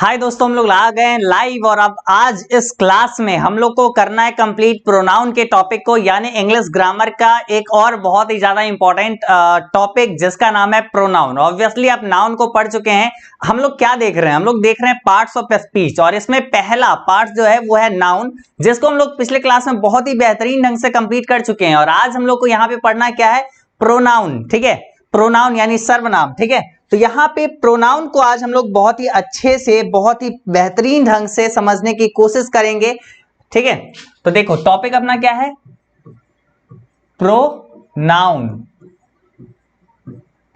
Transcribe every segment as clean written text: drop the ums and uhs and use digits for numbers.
हाय दोस्तों, हम लोग आ गए हैं लाइव और अब आज इस क्लास में हम लोग को करना है कंप्लीट प्रोनाउन के टॉपिक को, यानी इंग्लिश ग्रामर का एक और बहुत ही ज्यादा इंपॉर्टेंट टॉपिक जिसका नाम है प्रोनाउन। ऑब्वियसली आप नाउन को पढ़ चुके हैं। हम लोग क्या देख रहे हैं? हम लोग देख रहे हैं पार्ट्स ऑफ स्पीच और इसमें पहला पार्ट जो है वो है नाउन, जिसको हम लोग पिछले क्लास में बहुत ही बेहतरीन ढंग से कंप्लीट कर चुके हैं। और आज हम लोग को यहाँ पे पढ़ना क्या है? प्रोनाउन। ठीक है, प्रोनाउन यानी सर्वनाम। ठीक है, तो यहाँ पे प्रोनाउन को आज हम लोग बहुत ही अच्छे से, बहुत ही बेहतरीन ढंग से समझने की कोशिश करेंगे। ठीक है, तो देखो टॉपिक अपना क्या है? प्रोनाउन।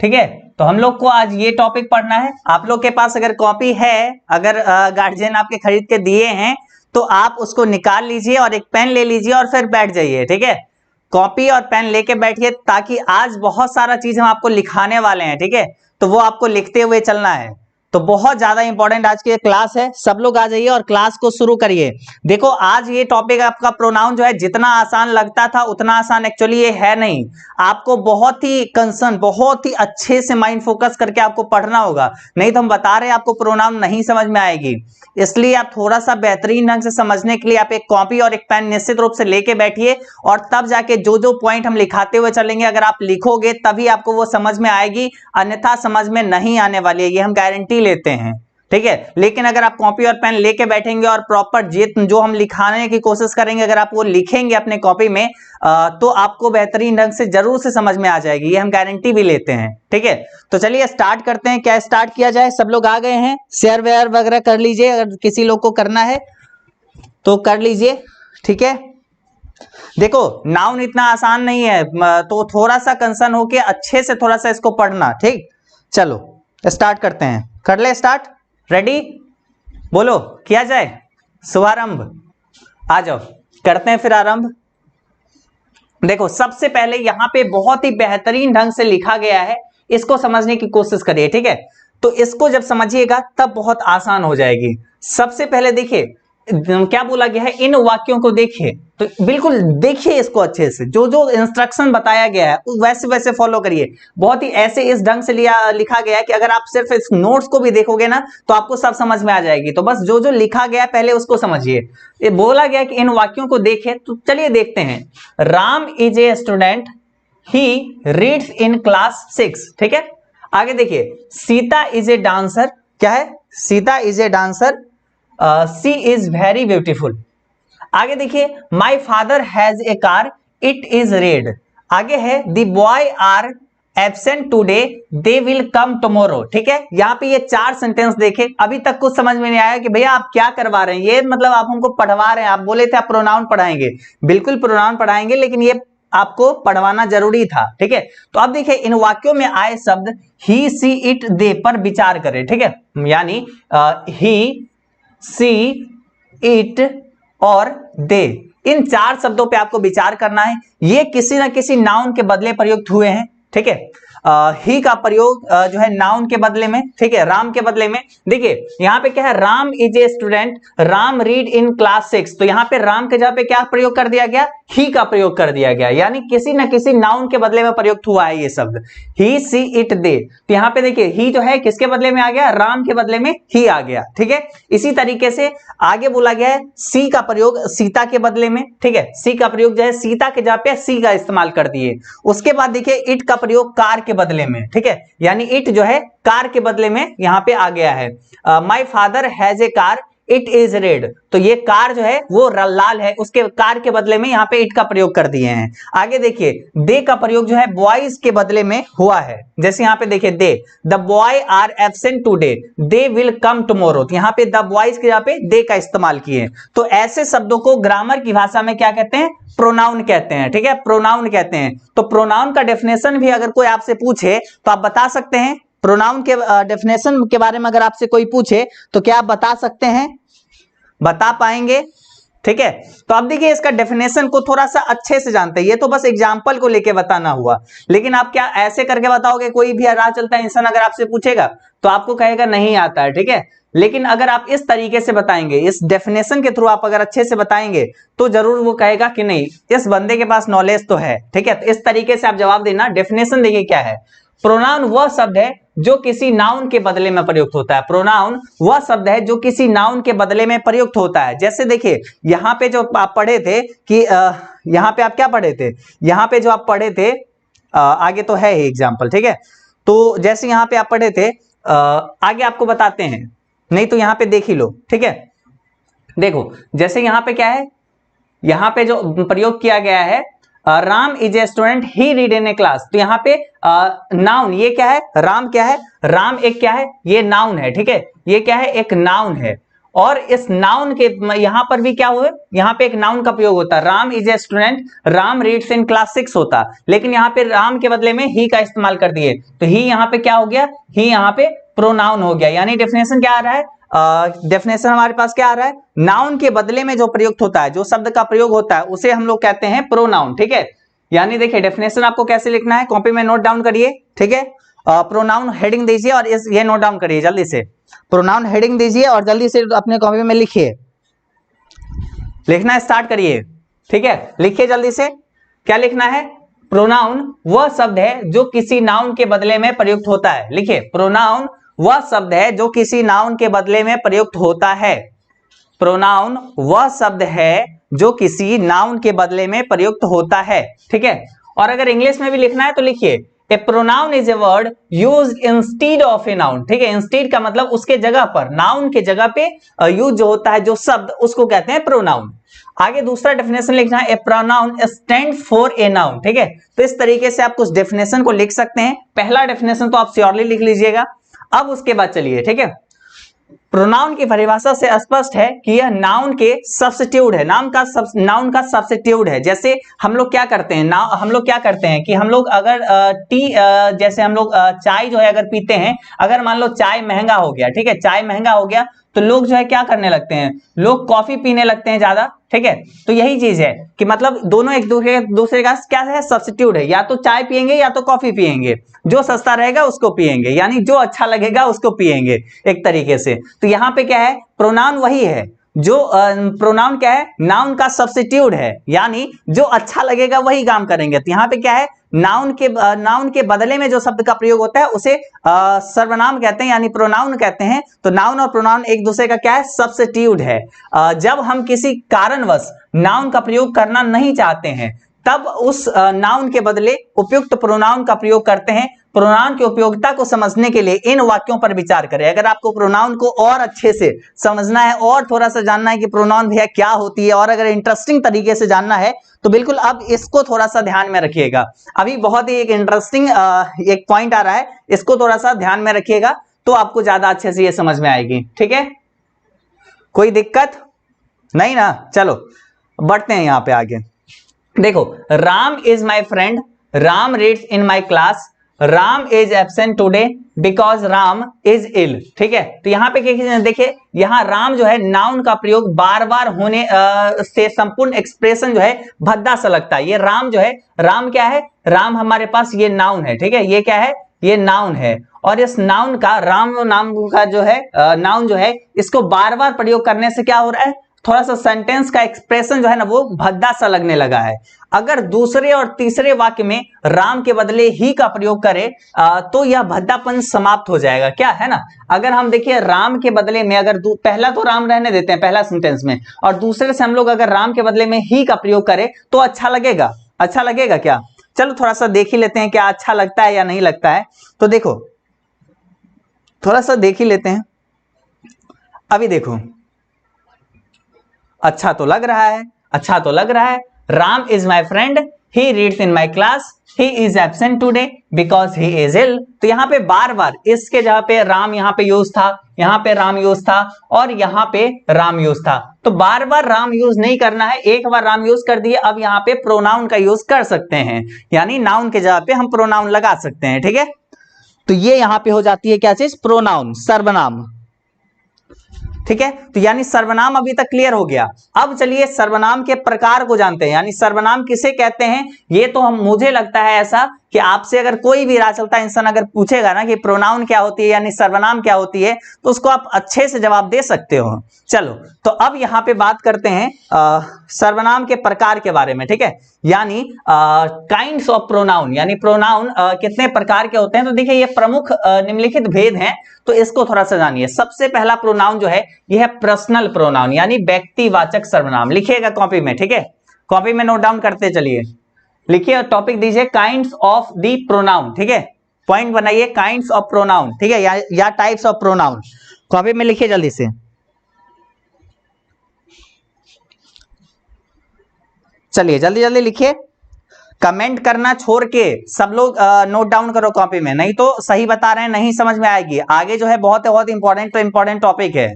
ठीक है, तो हम लोग को आज ये टॉपिक पढ़ना है। आप लोग के पास अगर कॉपी है, अगर गार्जियन आपके खरीद के दिए हैं तो आप उसको निकाल लीजिए और एक पेन ले लीजिए और फिर बैठ जाइए। ठीक है, कॉपी और पेन लेके बैठिए ताकि आज बहुत सारा चीज हम आपको लिखाने वाले हैं। ठीक है, तो वो आपको लिखते हुए चलना है। तो बहुत ज्यादा इंपॉर्टेंट आज की क्लास है। सब लोग आ जाइए और क्लास को शुरू करिए। देखो आज ये टॉपिक आपका प्रोनाउन जो है जितना आसान लगता था उतना आसान एक्चुअली ये है नहीं। आपको बहुत ही कंसर्न, बहुत ही अच्छे से माइंड फोकस करके आपको पढ़ना होगा, नहीं तो हम बता रहे हैं आपको प्रोनाउन नहीं समझ में आएगी। इसलिए आप थोड़ा सा बेहतरीन ढंग से समझने के लिए आप एक कॉपी और एक पेन निश्चित रूप से लेके बैठिए और तब जाके जो जो पॉइंट हम लिखाते हुए चलेंगे, अगर आप लिखोगे तभी आपको वो समझ में आएगी, अन्यथा समझ में नहीं आने वाली है, ये हम गारंटी लेते हैं। ठीक है, लेकिन अगर आप कॉपी और पेन लेके बैठेंगे और प्रॉपर जो हम लिखाने की कोशिश करेंगे, अगर आप वो लिखेंगे अपने कॉपी में तो आपको बेहतरीन ढंग से जरूर से समझ में आ जाएगी, ये हम गारंटी भी लेते हैं। ठीक है, तो चलिए स्टार्ट करते हैं। क्या स्टार्ट किया जाए? सब लोग आ गए हैं? शेयर वेयर वगैरह कर लीजिए, अगर किसी लोग को करना है तो कर लीजिए। ठीक है, देखो नाउन इतना आसान नहीं है, तो थोड़ा सा कंसर्न होके अच्छे से थोड़ा सा इसको पढ़ना। ठीक, चलो स्टार्ट करते हैं। कर ले स्टार्ट। रेडी? बोलो किया जाए शुभारंभ। आ जाओ करते हैं फिर आरंभ। देखो सबसे पहले यहाँ पे बहुत ही बेहतरीन ढंग से लिखा गया है, इसको समझने की कोशिश करिए। ठीक है, तो इसको जब समझिएगा तब बहुत आसान हो जाएगी। सबसे पहले देखिए क्या बोला गया है, इन वाक्यों को देखिए, तो बिल्कुल देखिए इसको अच्छे से, जो जो इंस्ट्रक्शन बताया गया है वैसे वैसे फॉलो करिए। बहुत ही ऐसे इस ढंग से लिखा गया है कि अगर आप सिर्फ इस नोट्स को भी देखोगे ना तो आपको सब समझ में आ जाएगी। तो बस जो जो लिखा गया पहले उसको समझिए। ये बोला गया कि इन वाक्यों को देखें, तो चलिए देखते हैं। Ram is a student, he reads in class 6। ठीक है, आगे देखिए, सीता इज ए डांसर। क्या है? Sita is a dancer. She is very beautiful. आगे देखिए, my father has a car, it is red. आगे है, the boy are absent today, they will come tomorrow. ठीक है, यहाँ पे ये 4 सेंटेंस देखे। अभी तक कुछ समझ में नहीं आया कि भैया आप क्या करवा रहे हैं, ये मतलब आप हमको पढ़वा रहे हैं। आप बोले थे आप प्रोनाउन पढ़ाएंगे, बिल्कुल प्रोनाउन पढ़ाएंगे, लेकिन ये आपको पढ़वाना जरूरी था। ठीक है, तो अब देखिए इन वाक्यों में आए शब्द ही, सी, इट, दे पर विचार करें। ठीक है, यानी ही, सी, इट और दे, इन 4 शब्दों पे आपको विचार करना है। ये किसी ना किसी नाउन के बदले प्रयुक्त हुए हैं। ठीक है, ही का प्रयोग जो है नाउन के बदले में, ठीक है, राम के बदले में। देखिए यहाँ पे क्या है, Ram is a student, Ram read in class 6। तो यहाँ पे राम के जगह पे क्या प्रयोग कर दिया गया? ही का प्रयोग कर दिया गया, यानी किसी ना किसी नाउन के बदले में प्रयुक्त हुआ है ये शब्द, ही, सी, इट, दे। तो यहाँ पे देखिए ही जो है किसके बदले में आ गया? राम के बदले में ही आ गया। ठीक है, इसी तरीके से आगे बोला गया है सी का प्रयोग सीता के बदले में। ठीक है, सी का प्रयोग जो है सीता के जगह पे सी का इस्तेमाल कर दिए। उसके बाद देखिए इट का प्रयोग कार के बदले में। ठीक है, यानी इट जो है कार के बदले में यहां पे आ गया है। My father has a car, it is red. तो ये कार जो है वो लाल है, उसके कार के बदले में यहाँ पे इट का प्रयोग कर दिए हैं। आगे देखिए, दे का प्रयोग जो है बॉयज के बदले में हुआ है। जैसे यहाँ पे देखिए, they, the boy are absent today, they will come tomorrow. तो यहाँ पे द बॉयज के यहाँ पे दे का इस्तेमाल किए। तो ऐसे शब्दों को ग्रामर की भाषा में क्या कहते हैं? प्रोनाउन कहते हैं। ठीक है, प्रोनाउन कहते हैं। तो प्रोनाउन का डेफिनेशन भी अगर कोई आपसे पूछे तो आप बता सकते हैं। प्रोनाउन के डेफिनेशन के बारे में अगर आपसे कोई पूछे तो क्या आप बता सकते हैं? बता पाएंगे? ठीक है, तो अब देखिए इसका डेफिनेशन को थोड़ा सा अच्छे से जानते हैं। ये तो बस एग्जांपल को लेके बताना हुआ, लेकिन आप क्या ऐसे करके बताओगे? कोई भी राह चलता है इंसान अगर आपसे पूछेगा तो आपको कहेगा नहीं आता है। ठीक है, लेकिन अगर आप इस तरीके से बताएंगे, इस डेफिनेशन के थ्रू आप अगर अच्छे से बताएंगे तो जरूर वो कहेगा कि नहीं, इस बंदे के पास नॉलेज तो है। ठीक है, तो इस तरीके से आप जवाब देना। डेफिनेशन देखिए क्या है, प्रोनाउन वह शब्द है जो किसी नाउन के बदले में प्रयुक्त होता है। प्रोनाउन वह शब्द है जो किसी नाउन के बदले में प्रयुक्त होता है। जैसे देखिए यहां पे जो आप पढ़े थे कि यहां पे आप क्या पढ़े थे, यहां पे जो आप पढ़े थे आगे तो है ही एग्जाम्पल, ठीक है। तो जैसे यहां पे आप पढ़े थे आगे आपको बताते हैं, नहीं तो यहां पे देख ही लो, ठीक है। देखो जैसे यहां पे क्या है, यहां पे जो प्रयोग किया गया है Ram is a student he read in A class, तो यहाँ पे नाउन ये क्या है, राम क्या है, राम एक क्या है, ये नाउन है, ठीक है, ये क्या है, एक नाउन है। और इस नाउन के यहां पर भी क्या हुआ, यहां पे एक नाउन का प्रयोग होता है। Ram is a student, Ram reads in class 6 होता, लेकिन यहाँ पे राम के बदले में ही का इस्तेमाल कर दिए, तो ही यहाँ पे क्या हो गया, ही यहाँ पे प्रोनाउन हो गया। यानी डेफिनेशन क्या आ रहा है, डेफिनेशन हमारे पास क्या आ रहा है, नाउन के बदले में जो प्रयुक्त होता है, जो शब्द का प्रयोग होता है उसे हम लोग कहते हैं प्रोनाउन, ठीक है। यानी देखिए डेफिनेशन आपको कैसे लिखना है, कॉपी में नोट डाउन करिए, ठीक है। प्रोनाउन हेडिंग दीजिए और ये नोट डाउन करिए जल्दी से, प्रोनाउन हेडिंग दीजिए और जल्दी से अपने कॉपी में लिखिए, लिखना स्टार्ट करिए, ठीक है। लिखिए जल्दी से, क्या लिखना है, प्रोनाउन वह शब्द है जो किसी नाउन के बदले में प्रयुक्त होता है। लिखिए प्रोनाउन वह शब्द है जो किसी नाउन के बदले में प्रयुक्त होता है। प्रोनाउन वह शब्द है जो किसी नाउन के बदले में प्रयुक्त होता है, ठीक है। और अगर इंग्लिश में भी लिखना है तो लिखिए a pronoun is a word used instead of a noun, ठीक है। इंस्टीड का मतलब उसके जगह पर, नाउन के जगह पे यूज जो होता है जो शब्द, उसको कहते हैं प्रोनाउन। आगे दूसरा डेफिनेशन लिखना है, a pronoun stand for a noun, ठीक है। तो इस तरीके से आप कुछ डेफिनेशन को लिख सकते हैं। पहला डेफिनेशन तो आप श्योरली लिख लीजिएगा। अब उसके बाद चलिए, ठीक है, प्रोनाउन की परिभाषा से स्पष्ट है कि यह नाउन के सब्स्टिट्यूट है, नाउन का सब्स्टिट्यूट है। जैसे हम लोग क्या करते हैं, हम लोग क्या करते हैं कि हम लोग अगर जैसे हम लोग चाय जो है अगर पीते हैं, अगर मान लो चाय महंगा हो गया, ठीक है, चाय महंगा हो गया तो लोग जो है क्या करने लगते हैं, लोग कॉफी पीने लगते हैं ज्यादा, ठीक है। तो यही चीज है कि मतलब दोनों एक दूसरे का क्या है, सब्स्टिट्यूट है, या तो चाय पियेंगे या तो कॉफी पियेंगे, जो सस्ता रहेगा उसको पियेंगे, यानी जो अच्छा लगेगा उसको पियेंगे एक तरीके से। तो यहाँ पे क्या है, प्रोनाउन वही है जो प्रोनाउन क्या है, नाउन का सब्स्टिट्यूट है, यानी जो अच्छा लगेगा वही काम करेंगे। तो यहाँ पे क्या है, नाउन के बदले में जो शब्द का प्रयोग होता है उसे सर्वनाम कहते हैं, यानी प्रोनाउन कहते हैं। तो नाउन और प्रोनाउन एक दूसरे का क्या है, सब्स्टिट्यूट है। जब हम किसी कारणवश नाउन का प्रयोग करना नहीं चाहते हैं तब उस नाउन के बदले उपयुक्त प्रोनाउन का प्रयोग करते हैं। प्रोनाउन की उपयोगिता को समझने के लिए इन वाक्यों पर विचार करें। अगर आपको प्रोनाउन को और अच्छे से समझना है और थोड़ा सा जानना है कि प्रोनाउन भैया क्या होती है, और अगर इंटरेस्टिंग तरीके से जानना है तो बिल्कुल अब इसको थोड़ा सा ध्यान में रखिएगा। अभी बहुत ही एक इंटरेस्टिंग एक पॉइंट आ रहा है, इसको थोड़ा सा ध्यान में रखिएगा तो आपको ज्यादा अच्छे से ये समझ में आएगी, ठीक है। कोई दिक्कत नहीं ना, चलो बढ़ते हैं यहाँ पे आगे। देखो, Ram is my friend, Ram reads in my class, Ram is absent today because Ram is ill, ठीक है। तो यहाँ पे देखिए, यहाँ राम जो है नाउन का प्रयोग बार बार होने से संपूर्ण एक्सप्रेशन जो है भद्दा सा लगता है। ये राम जो है, राम क्या है, राम हमारे पास ये नाउन है, ठीक है, ये क्या है, ये नाउन है। और इस नाउन का, राम नाम का जो है नाउन जो है, इसको बार बार प्रयोग करने से क्या हो रहा है, थोड़ा सा सेंटेंस का एक्सप्रेशन जो है ना वो भद्दा सा लगने लगा है। अगर दूसरे और तीसरे वाक्य में राम के बदले ही का प्रयोग करें तो यह भद्दापन समाप्त हो जाएगा, क्या है ना। अगर हम देखिए राम के बदले में अगर पहला तो राम रहने देते हैं पहला सेंटेंस में, और दूसरे से हम लोग अगर राम के बदले में ही का प्रयोग करें तो अच्छा लगेगा, अच्छा लगेगा क्या। चलो थोड़ा सा देख ही लेते हैं क्या अच्छा लगता है या नहीं लगता है। तो देखो थोड़ा सा देख ही लेते हैं। अभी देखो, अच्छा तो लग रहा है, अच्छा तो लग रहा है। Ram is my friend, he reads in my class, he is absent today because he is ill. तो यहाँ पे बार बार इसके जगह पे राम यहाँ पे यूज था, यहाँ पे राम यूज था, और यहाँ पे राम यूज था। तो बार बार राम यूज नहीं करना है, एक बार राम यूज कर दिए, अब यहाँ पे प्रोनाउन का यूज कर सकते हैं, यानी नाउन के जगह पे हम प्रोनाउन लगा सकते हैं, ठीक है। तो ये यहाँ पे हो जाती है क्या चीज, प्रोनाउन, सर्वनाम, ठीक है। तो यानी सर्वनाम अभी तक क्लियर हो गया। अब चलिए सर्वनाम के प्रकार को जानते हैं, यानी सर्वनाम किसे कहते हैं। ये तो मुझे लगता है ऐसा कि आपसे अगर कोई भी राह चलता इंसान अगर पूछेगा ना कि प्रोनाउन क्या होती है यानी सर्वनाम क्या होती है, तो उसको आप अच्छे से जवाब दे सकते हो। चलो, तो अब यहां पे बात करते हैं सर्वनाम के प्रकार के बारे में, ठीक है, यानी काइंड्स ऑफ प्रोनाउन, यानी प्रोनाउन कितने प्रकार के होते हैं। तो देखिए ये प्रमुख निम्नलिखित भेद हैं, तो इसको थोड़ा सा जानिए। सबसे पहला प्रोनाउन जो है यह है पर्सनल प्रोनाउन, यानी व्यक्तिवाचक सर्वनाम। लिखिएगा कॉपी में, ठीक है, कॉपी में नोट डाउन करते चलिए। लिखिए, टॉपिक दीजिए काइंड्स ऑफ दी प्रोनाउन, ठीक है, पॉइंट बनाइए काइंड्स ऑफ प्रोनाउन, ठीक है, या टाइप्स ऑफ प्रोनाउन। कॉपी में लिखिए जल्दी से। चलिए जल्दी जल्दी लिखिए, कमेंट करना छोड़ के सब लोग नोट डाउन करो कॉपी में, नहीं तो सही बता रहे हैं नहीं समझ में आएगी। आगे जो है बहुत इंपॉर्टेंट टॉपिक है,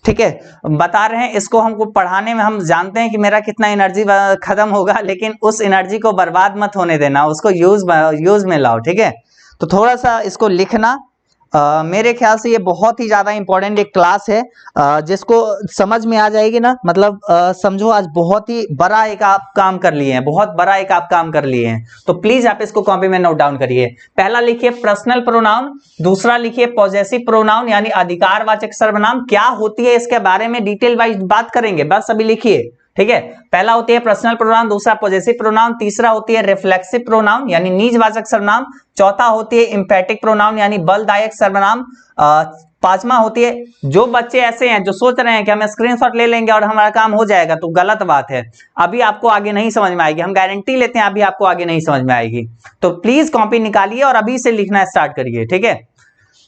ठीक है, बता रहे हैं इसको। हमको पढ़ाने में हम जानते हैं कि मेरा कितना एनर्जी खत्म होगा, लेकिन उस एनर्जी को बर्बाद मत होने देना, उसको यूज में लाओ, ठीक है। तो थोड़ा सा इसको लिखना। मेरे ख्याल से ये बहुत ही ज्यादा इंपॉर्टेंट एक क्लास है, जिसको समझ में आ जाएगी ना, मतलब समझो आज बहुत ही बड़ा एक आप काम कर लिए हैं, बहुत बड़ा एक आप काम कर लिए हैं। तो प्लीज आप इसको कॉपी में नोट डाउन करिए। पहला लिखिए पर्सनल प्रोनाउन, दूसरा लिखिए पॉजेसिव प्रोनाउन यानी अधिकारवाचक सर्वनाम क्या होती है इसके बारे में डिटेल वाइज बात करेंगे, बस अभी लिखिए, ठीक है। पहला होती है पर्सनल प्रोनाउन, दूसरा पॉजेसिव प्रोनाउन, तीसरा होती है रिफ्लेक्सिव प्रोनाउन यानी निजवाचक सर्वनाम, चौथा होती है इंफेटिक प्रोनाउन यानी बलदायक सर्वनाम, पांचवा होती है, जो बच्चे ऐसे हैं जो सोच रहे हैं कि हम स्क्रीनशॉट ले लेंगे और हमारा काम हो जाएगा, तो गलत बात है, अभी आपको आगे नहीं समझ में आएगी, हम गारंटी लेते हैं अभी आपको आगे नहीं समझ में आएगी। तो प्लीज कॉपी निकालिए और अभी से लिखना स्टार्ट करिए, ठीक है।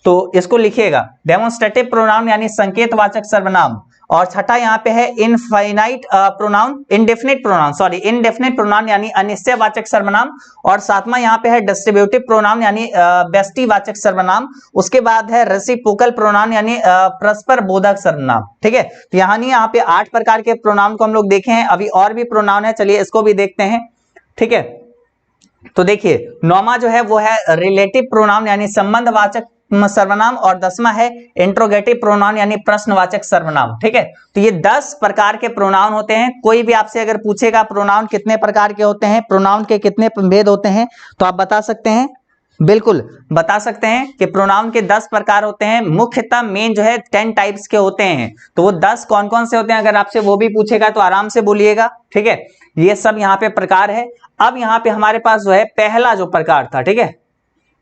तो इसको लिखिएगा डेमोन्स्ट्रेटिव प्रोनाउन यानी संकेतवाचक सर्वनाम, और छठा यहाँ पे है इंडेफिनिट प्रोनाउन यानी अनिश्चयवाचक सर्वनाम, और सातवां यहाँ पे है डिस्ट्रीब्यूटिव प्रोनाउन यानी व्यष्टिवाचक सर्वनाम। उसके बाद है रेसिप्रोकल प्रोनाउन यानी परस्पर बोधक सर्वनाम, ठीक है। तो यहाँ पे 8 प्रकार के प्रोनाउन को हम लोग देखे हैं, अभी और भी प्रोनाउन है, चलिए इसको भी देखते हैं, ठीक है। तो देखिए नौवां जो है वो है रिलेटिव प्रोनाउन यानी संबंधवाचक सर्वनाम, और 10वां है इंट्रोगेटिव प्रोनाउन यानी प्रश्नवाचक सर्वनाम, ठीक है। तो ये 10 प्रकार के प्रोनाउन होते हैं। कोई भी आपसे अगर पूछेगा प्रोनाउन कितने प्रकार के होते हैं, प्रोनाउन के कितने भेद होते हैं, तो आप बता सकते हैं, बिल्कुल बता सकते हैं कि प्रोनाउन के 10 प्रकार होते हैं। मुख्यतः मेन जो है 10 टाइप्स के होते हैं। तो वो 10 कौन कौन से होते हैं अगर आपसे वो भी पूछेगा तो आराम से बोलिएगा, ठीक है। ये सब यहाँ पे प्रकार है। अब यहाँ पे हमारे पास जो है पहला जो प्रकार था, ठीक है,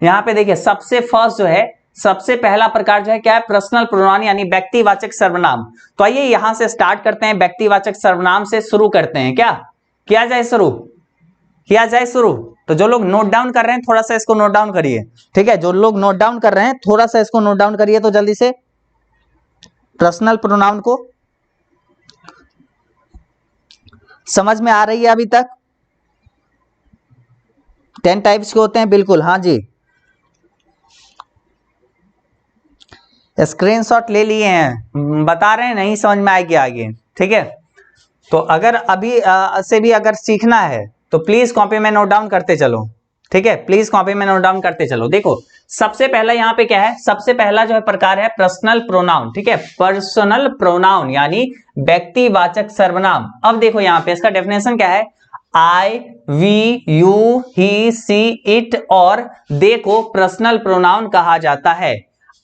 यहाँ पे देखिए सबसे फर्स्ट जो है, सबसे पहला प्रकार जो है क्या है, पर्सनल प्रोनाउन यानी व्यक्तिवाचक सर्वनाम। तो आइए यहां से स्टार्ट करते हैं, व्यक्तिवाचक सर्वनाम से शुरू करते हैं। क्या किया जाए शुरू? तो जो लोग नोट डाउन कर रहे हैं थोड़ा सा इसको नोट डाउन करिए, ठीक है, जो लोग नोट डाउन कर रहे हैं थोड़ा सा इसको नोट डाउन करिए, तो जल्दी से पर्सनल प्रोनाउन को समझ में आ रही है अभी तक? 10 टाइप्स के होते हैं, बिल्कुल, हाँ जी, स्क्रीनशॉट ले लिए हैं, बता रहे हैं नहीं समझ में आएगी आगे, ठीक है। तो अगर अभी से भी अगर सीखना है तो प्लीज कॉपी में नोट डाउन करते चलो, ठीक है, प्लीज कॉपी में नोट डाउन करते चलो। देखो सबसे पहला यहाँ पे क्या है, सबसे पहला जो है प्रकार है पर्सनल प्रोनाउन, ठीक है, पर्सनल प्रोनाउन यानी व्यक्तिवाचक सर्वनाम। अब देखो यहाँ पे इसका डेफिनेशन क्या है, I, we, you, he, she, it और दे को पर्सनल प्रोनाउन कहा जाता है।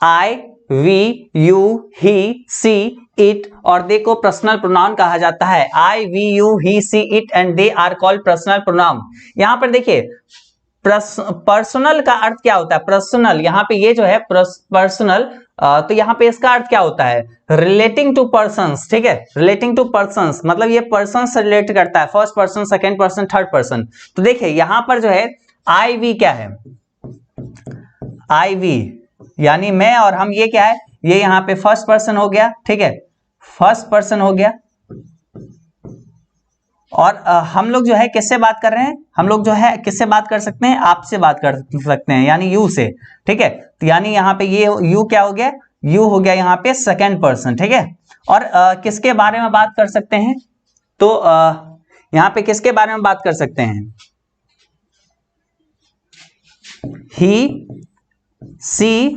I, we, you, he, she, it और दे को पर्सनल प्रोनाउन कहा जाता है। I, we, you, he, she, it and they are called personal pronoun. यहां पर देखिए पर्सनल का अर्थ क्या होता है, पर्सनल, यहाँ पे ये जो है पर्सनल, तो यहाँ पे इसका अर्थ क्या होता है, रिलेटिंग टू पर्सन्स, ठीक है, रिलेटिंग टू पर्सन्स, मतलब ये पर्सन से रिलेट करता है, first person, second person, third person. तो देखिए यहां पर जो है आई वी क्या है, आई वी यानी मैं और हम, ये क्या है, ये यहाँ पे फर्स्ट पर्सन हो गया, ठीक है, फर्स्ट पर्सन हो गया। और हम लोग जो है किससे बात कर रहे हैं, हम लोग जो है किससे बात कर सकते हैं, आपसे बात कर सकते हैं यानी यू से, ठीक है। तो यानी यहाँ पे ये यू क्या हो गया, यू हो गया यहाँ पे सेकंड पर्सन, ठीक है। और किसके बारे में बात कर सकते हैं, तो यहाँ पे किसके बारे में बात कर सकते हैं, ही, सी,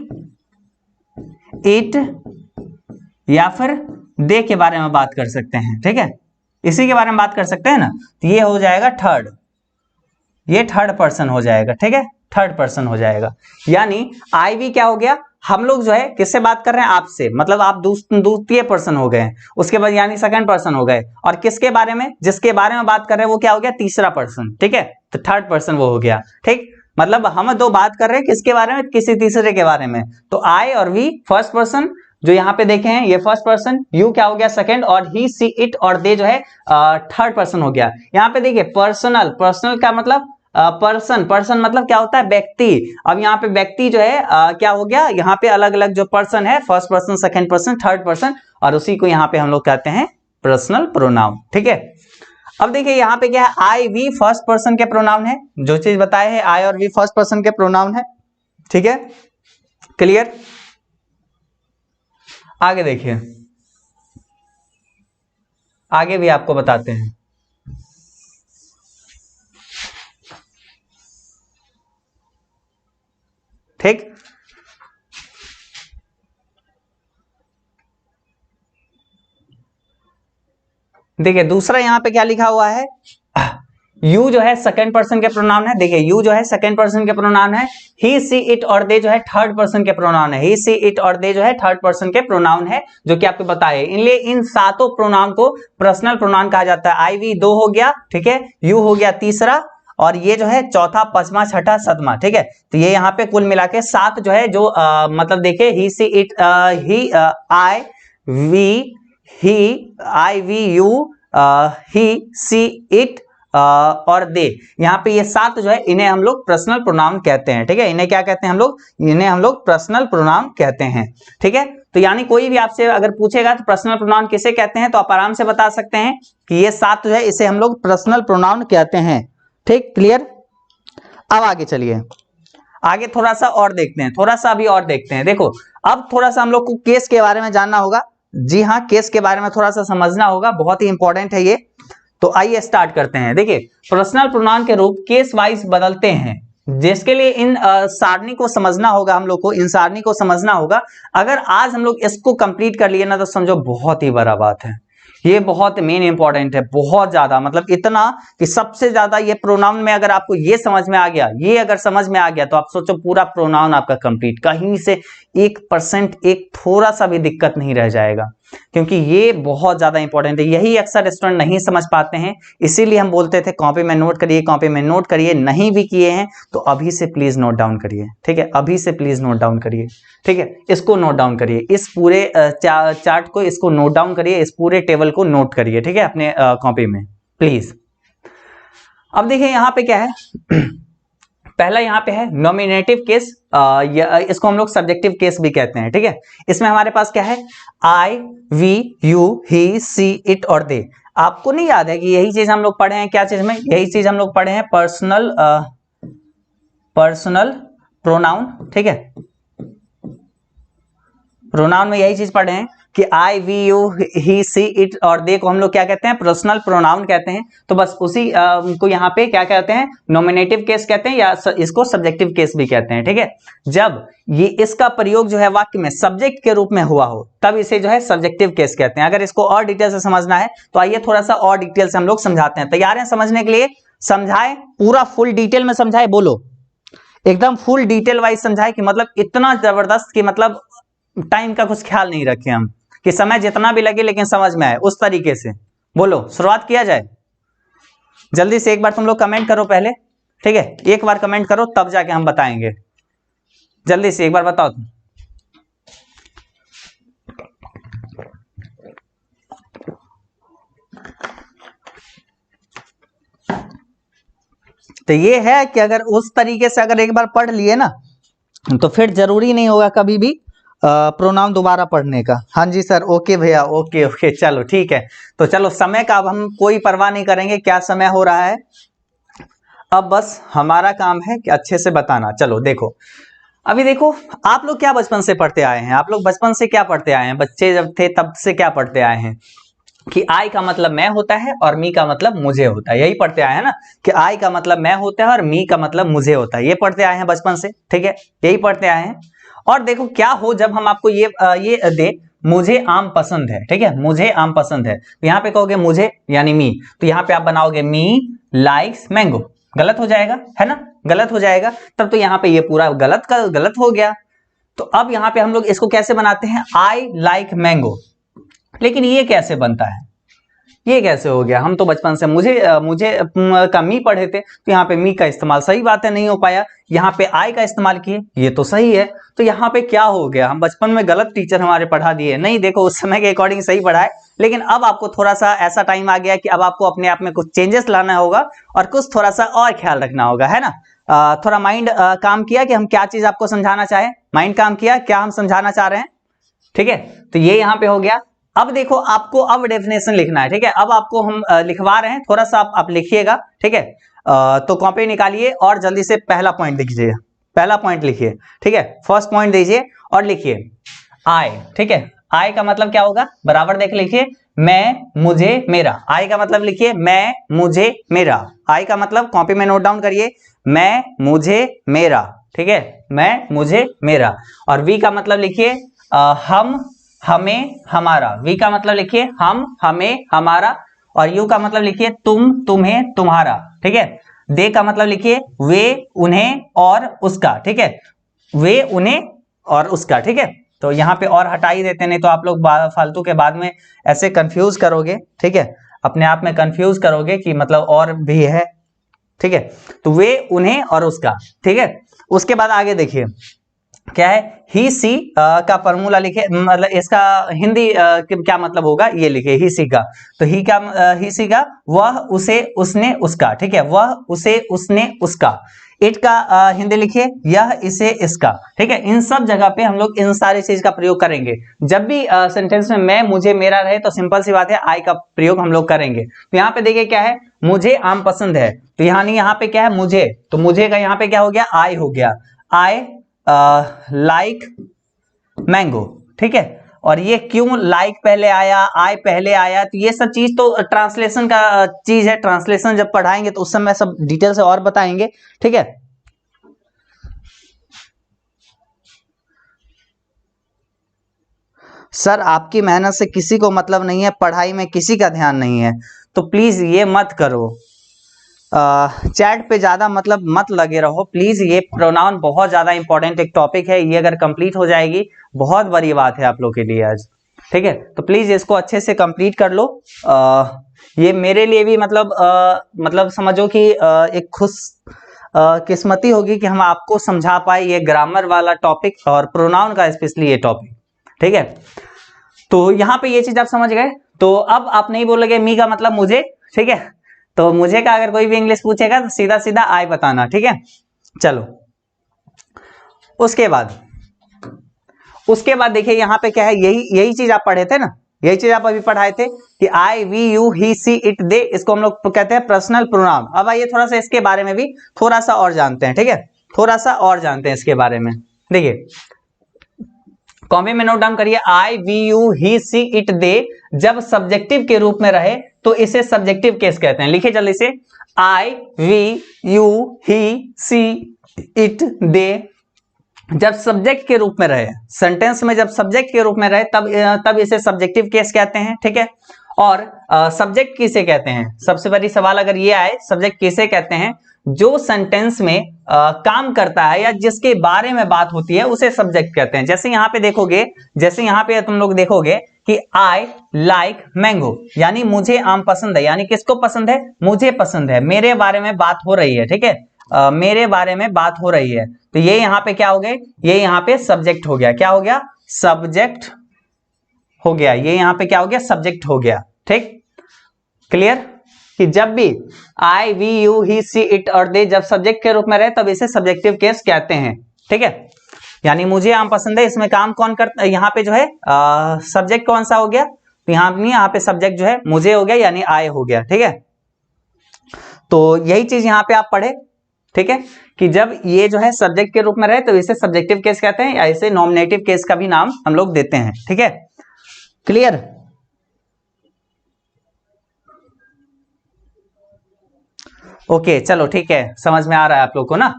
इट या फिर दे के बारे में बात कर सकते हैं, ठीक है। इसी के बारे में बात कर सकते हैं ना। तो ये हो जाएगा थर्ड, ये थर्ड पर्सन हो जाएगा, ठीक है, थर्ड पर्सन हो जाएगा। यानी आई वी क्या हो गया, हम लोग जो है किससे बात कर रहे हैं, आपसे, मतलब आप द्वितीय पर्सन हो गए, उसके बाद यानी सेकंड पर्सन हो गए, और किसके बारे में, जिसके बारे में बात कर रहे हैं वो क्या हो गया, तीसरा पर्सन, ठीक है, तो थर्ड पर्सन वो हो गया, ठीक। मतलब हम दो बात कर रहे हैं किसके बारे में, किसी तीसरे के बारे में। तो आई और वी फर्स्ट पर्सन, जो यहाँ पे देखे हैं ये फर्स्ट पर्सन, यू क्या हो गया सेकंड, और ही सी इट और दे जो है थर्ड पर्सन हो गया। यहाँ पे देखिए पर्सनल, पर्सनल का मतलब पर्सन, पर्सन मतलब क्या होता है, व्यक्ति। अब यहाँ पे व्यक्ति जो है क्या हो गया, यहाँ पे अलग अलग जो पर्सन है, first person, second person, third person, और उसी को यहाँ पे हम लोग कहते हैं पर्सनल प्रोनाउन, ठीक है। अब देखिए यहाँ पे क्या है, आई वी फर्स्ट पर्सन के प्रोनाउन है, जो चीज बताए है आई और वी फर्स्ट पर्सन के प्रोनाउन है, ठीक है, क्लियर। आगे देखिए, आगे भी आपको बताते हैं, ठीक। देखिए दूसरा यहाँ पे क्या लिखा हुआ है, यू जो है सेकंड पर्सन के प्रोनाउन है। देखिए यू जो है सेकंड पर्सन के प्रोनाउन है, ही सी इट और दे जो है थर्ड पर्सन के प्रोनाउन है, ही सी इट और दे जो है थर्ड पर्सन के प्रोनाउन है, जो कि आपको बताए। इसलिए इन सातों प्रोनाउन को पर्सनल प्रोनाउन कहा जाता है। आई वी दो हो गया, ठीक है, यू हो गया तीसरा, और ये जो है चौथा, पांचवा, छठा, सातवां, ठीक है। तो ये यहाँ पे कुल मिला के सात जो है, जो मतलब देखिए he she it, he, I we, he, I we you, he she it और दे, यहाँ पे ये सात जो है इन्हें हम लोग पर्सनल प्रोनाउन कहते हैं, ठीक है। इन्हें क्या कहते हैं हम लोग, इन्हें हम लोग पर्सनल प्रोनाउन कहते हैं, ठीक है। तो यानी कोई भी आपसे अगर पूछेगा तो पर्सनल प्रोनाउन किसे कहते हैं, तो आप आराम से बता सकते हैं कि ये सात जो है इसे हम लोग पर्सनल प्रोनाउन कहते हैं, ठीक, क्लियर। अब आगे चलिए, आगे थोड़ा सा और देखते हैं, थोड़ा सा अभी और देखते हैं। देखो अब थोड़ा सा हम लोग को केस के बारे में जानना होगा, जी हाँ, केस के बारे में थोड़ा सा समझना होगा, बहुत ही इंपॉर्टेंट है ये। तो आइए स्टार्ट करते हैं। देखिए पर्सनल प्रोनाउन के रूप केस वाइज बदलते हैं, जिसके लिए इन सारणी को समझना होगा, हम लोग को इन सारणी को समझना होगा। अगर आज हम लोग इसको कंप्लीट कर लिए ना, तो समझो बहुत ही बड़ा बात है, ये बहुत मेन इंपॉर्टेंट है, बहुत ज्यादा, मतलब इतना कि सबसे ज्यादा ये प्रोनाउन में अगर आपको ये समझ में आ गया, ये अगर समझ में आ गया, तो आप सोचो पूरा प्रोनाउन आपका कंप्लीट, कहीं से 1% एक थोड़ा सा भी दिक्कत नहीं रह जाएगा, क्योंकि ये बहुत ज्यादा इंपॉर्टेंट है। यही अक्सर स्टूडेंट नहीं समझ पाते हैं, इसीलिए हम बोलते थे कॉपी में नोट करिए, कॉपी में नोट करिए। नहीं भी किए हैं तो अभी से प्लीज नोट डाउन करिए, ठीक है, अभी से प्लीज नोट डाउन करिए, ठीक है, इसको नोट डाउन करिए, इस पूरे चार्ट को इसको नोट डाउन करिए, इस पूरे टेबल को नोट करिए, ठीक है, अपने कॉपी में प्लीज। अब देखिए यहाँ पे क्या है, पहला यहाँ पे है नॉमिनेटिव केस, इसको हम लोग सब्जेक्टिव केस भी कहते हैं, ठीक है। इसमें हमारे पास क्या है, I we you he she it और दे। आपको नहीं याद है कि यही चीज हम लोग पढ़े हैं, क्या चीज में, यही चीज हम लोग पढ़े हैं, पर्सनल प्रोनाउन, ठीक है, प्रोनाउन में यही चीज पढ़े हैं कि I we you he she it और दे को हम लोग क्या कहते हैं, पर्सनल प्रोनाउन कहते हैं। तो बस उसी को यहाँ पे क्या कहते हैं, नॉमिनेटिव केस कहते हैं, या इसको सब्जेक्टिव केस भी कहते हैं, ठीक है। जब ये इसका प्रयोग जो है वाक्य में सब्जेक्ट के रूप में हुआ हो, तब इसे जो है सब्जेक्टिव केस कहते हैं। अगर इसको और डिटेल से समझना है तो आइए थोड़ा सा और डिटेल से हम लोग समझाते हैं। तैयार हैं समझने के लिए, समझाए पूरा फुल डिटेल में समझाए, बोलो एकदम फुल डिटेल वाइज समझाए, कि मतलब इतना जबरदस्त कि मतलब टाइम का कुछ ख्याल नहीं रखे हम, कि समय जितना भी लगे लेकिन समझ में आए, उस तरीके से। बोलो शुरुआत किया जाए, जल्दी से एक बार तुम लोग कमेंट करो पहले, ठीक है, एक बार कमेंट करो तब जाके हम बताएंगे, जल्दी से एक बार बताओ तुम। तो ये है कि अगर उस तरीके से अगर एक बार पढ़ लिए ना, तो फिर जरूरी नहीं होगा कभी भी प्रोनाउन दोबारा पढ़ने का। हाँ जी सर, ओके भैया, ओके ओके, चलो ठीक है। तो चलो समय का अब हम कोई परवाह नहीं करेंगे क्या समय हो रहा है, अब बस हमारा काम है कि अच्छे से बताना। चलो देखो, अभी देखो आप लोग क्या बचपन से पढ़ते आए हैं, आप लोग बचपन से क्या पढ़ते आए हैं, बच्चे जब थे तब से क्या पढ़ते आए हैं, कि आई का मतलब मैं होता है और मी का मतलब मुझे होता है, यही पढ़ते आए हैं ना, कि आई का मतलब मैं होता है और मी का मतलब मुझे होता है, ये पढ़ते आए हैं बचपन से, ठीक है, यही पढ़ते आए हैं। और देखो क्या हो, जब हम आपको ये दे मुझे आम पसंद है, ठीक है, मुझे आम पसंद है। तो यहाँ पे कहोगे मुझे यानी मी, तो यहाँ पे आप बनाओगे मी लाइक्स मैंगो, गलत हो जाएगा, है ना, गलत हो जाएगा। तब तो यहाँ पे ये पूरा गलत का गलत हो गया। तो अब यहाँ पे हम लोग इसको कैसे बनाते हैं, आई लाइक मैंगो। लेकिन ये कैसे बनता है, ये कैसे हो गया, हम तो बचपन से मुझे का मी पढ़े थे, तो यहाँ पे मी का इस्तेमाल सही बात है नहीं हो पाया, यहाँ पे आई का इस्तेमाल किए, ये तो सही है। तो यहाँ पे क्या हो गया, हम बचपन में गलत टीचर हमारे पढ़ा दिए, नहीं देखो उस समय के अकॉर्डिंग सही पढ़ा है, लेकिन अब आपको थोड़ा सा ऐसा टाइम आ गया कि अब आपको अपने आप में कुछ चेंजेस लाना होगा और कुछ थोड़ा सा और ख्याल रखना होगा, है ना। थोड़ा माइंड काम किया कि हम क्या चीज आपको समझाना चाहें, माइंड काम किया क्या हम समझाना चाह रहे हैं, ठीक है। तो ये यहाँ पे हो गया। अब देखो आपको अब डेफिनेशन लिखना है, ठीक है, अब आपको हम लिखवा रहे हैं, थोड़ा सा आप लिखिएगा, ठीक है। तो कॉपी निकालिए और जल्दी से पहला पॉइंट लिखिए, पहला पॉइंट लिखिए, ठीक है, फर्स्ट पॉइंट दीजिए और लिखिए आई, ठीक है। आई का मतलब क्या होगा, बराबर देख लिखिए, मैं मुझे मेरा, आई का मतलब लिखिए मैं मुझे मेरा, आई का मतलब कॉपी में नोट डाउन करिए, मैं मुझे मेरा, ठीक है, मैं मुझे मेरा। और वी का मतलब लिखिए हम हमें हमारा, वी का मतलब लिखिए हम हमें हमारा। और यू का मतलब लिखिए तुम तुम्हें तुम्हारा, ठीक है। दे का मतलब लिखिए वे उन्हें और उसका, ठीक है, वे उन्हें और उसका, ठीक है। तो यहाँ पे और हटा ही देते, नहीं तो आप लोग फालतू के बाद में ऐसे कंफ्यूज करोगे, ठीक है, अपने आप में कंफ्यूज करोगे कि मतलब और भी है, ठीक है। तो वे उन्हें और उसका, ठीक है। उसके बाद आगे देखिए क्या है, ही सी का फॉर्मूला लिखे, मतलब इसका हिंदी क्या मतलब होगा ये लिखे, ही सी का। तो ही सी का वह उसे उसने उसका, ठीक है, वह उसे उसने उसका। इट का हिंदी लिखिए यह इसे इसका, ठीक है। इन सब जगह पे हम लोग इन सारी चीज का प्रयोग करेंगे। जब भी सेंटेंस में मैं मुझे मेरा रहे तो सिंपल सी बात है आई का प्रयोग हम लोग करेंगे। तो यहाँ पे देखिए क्या है, मुझे आम पसंद है, तो यहाँ पे क्या है मुझे, तो मुझे का यहाँ पे क्या हो गया, आई हो गया, आई लाइक मैंगो, ठीक है। और ये क्यों लाइक पहले आया, आई पहले आया, तो ये सब चीज तो ट्रांसलेशन का चीज है, ट्रांसलेशन जब पढ़ाएंगे तो उस समय सब डिटेल से और बताएंगे, ठीक है। सर आपकी मेहनत से किसी को मतलब नहीं है, पढ़ाई में किसी का ध्यान नहीं है, तो प्लीज ये मत करो, चैट पे ज्यादा मतलब मत लगे रहो प्लीज। ये प्रोनाउन बहुत ज्यादा इंपॉर्टेंट एक टॉपिक है, ये अगर कंप्लीट हो जाएगी बहुत बड़ी बात है आप लोग के लिए आज, ठीक है। तो प्लीज इसको अच्छे से कंप्लीट कर लो। ये मेरे लिए भी मतलब समझो कि एक खुश किस्मती होगी कि हम आपको समझा पाए ये ग्रामर वाला टॉपिक और प्रोनाउन का स्पेशली ये टॉपिक, ठीक है। तो यहाँ पे ये चीज आप समझ गए। तो अब आप नहीं बोलोगे मी का मतलब मुझे, ठीक है, तो मुझे का अगर कोई भी इंग्लिश पूछेगा तो सीधा सीधा आई बताना, ठीक है। चलो उसके बाद देखिए यहाँ पे क्या है, यही चीज आप पढ़े थे ना, यही चीज आप अभी पढ़ाए थे कि I we you he she it they, इसको हम लोग कहते हैं पर्सनल प्रोनाउन। अब आइए थोड़ा सा इसके बारे में भी थोड़ा सा और जानते हैं, ठीक है, थोड़ा सा और जानते हैं इसके बारे में। देखिए कॉपी में नोट डाउन करिए, I we you he she it they जब सब्जेक्टिव के रूप में रहे तो इसे सब्जेक्टिव केस कहते हैं। लिखिए जल्दी से, I we you he she it they जब सब्जेक्ट के रूप में रहे, सेंटेंस में जब सब्जेक्ट के रूप में रहे तब इसे सब्जेक्टिव केस कहते हैं, ठीक है। और सब्जेक्ट किसे कहते हैं, सबसे बड़ी सवाल अगर ये आए, सब्जेक्ट किसे कहते हैं, जो सेंटेंस में काम करता है या जिसके बारे में बात होती है उसे सब्जेक्ट कहते हैं। जैसे यहाँ पे देखोगे, जैसे यहाँ पे तुम लोग देखोगे कि आई लाइक मैंगो, यानी मुझे आम पसंद है, यानी किसको पसंद है, मुझे पसंद है, मेरे बारे में बात हो रही है, ठीक है, मेरे बारे में बात हो रही है। तो ये यहाँ पे क्या हो गए, ये यहाँ पे सब्जेक्ट हो गया, क्या हो गया, सब्जेक्ट हो गया, ये यहाँ पे क्या हो गया, सब्जेक्ट हो गया, ठीक, क्लियर। कि जब भी I we you he she it और दे जब सब्जेक्ट के रूप में रहे तब इसे सब्जेक्टिव केस कहते हैं, ठीक है। यानी मुझे आम पसंद है, इसमें काम कौन करता है, यहाँ पे जो है सब्जेक्ट कौन सा हो गया, तो यहाँ पे सब्जेक्ट जो है मुझे हो गया, यानी आई हो गया, ठीक है। तो यही चीज यहाँ पे आप पढ़े, ठीक है, कि जब ये जो है सब्जेक्ट के रूप में रहे तो इसे सब्जेक्टिव केस कहते हैं, या इसे नॉमिनेटिव केस का भी नाम हम लोग देते हैं, ठीक है, क्लियर। ओके चलो ठीक है, समझ में आ रहा है आप लोग को ना।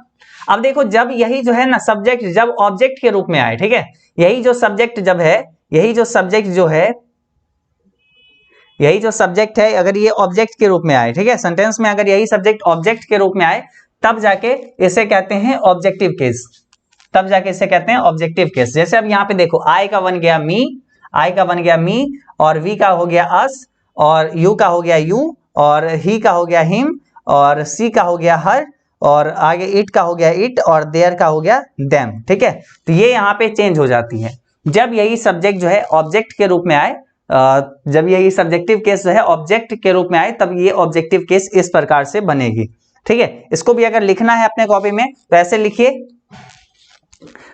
अब देखो जब यही जो है ना सब्जेक्ट जब ऑब्जेक्ट के रूप में आए, ठीक है, यही जो सब्जेक्ट जब है यही जो सब्जेक्ट है अगर ये ऑब्जेक्ट के रूप में आए, ठीक है, सेंटेंस में अगर यही सब्जेक्ट ऑब्जेक्ट के रूप में आए तब जाके इसे कहते हैं ऑब्जेक्टिव केस, तब जाके इसे कहते हैं ऑब्जेक्टिव केस। जैसे अब यहाँ पे देखो आई का बन गया मी, और वी का हो गया अस, और यू का हो गया यू, और ही का हो गया हिम, और सी का हो गया हर, और आगे इट का हो गया इट, और देयर का हो गया देम, ठीक है। तो ये यहाँ पे चेंज हो जाती है जब यही सब्जेक्ट जो है ऑब्जेक्ट के रूप में आए, जब यही सब्जेक्टिव केस जो है ऑब्जेक्ट के रूप में आए तब ये ऑब्जेक्टिव केस इस प्रकार से बनेगी, ठीक है। इसको भी अगर लिखना है अपने कॉपी में तो ऐसे लिखिए,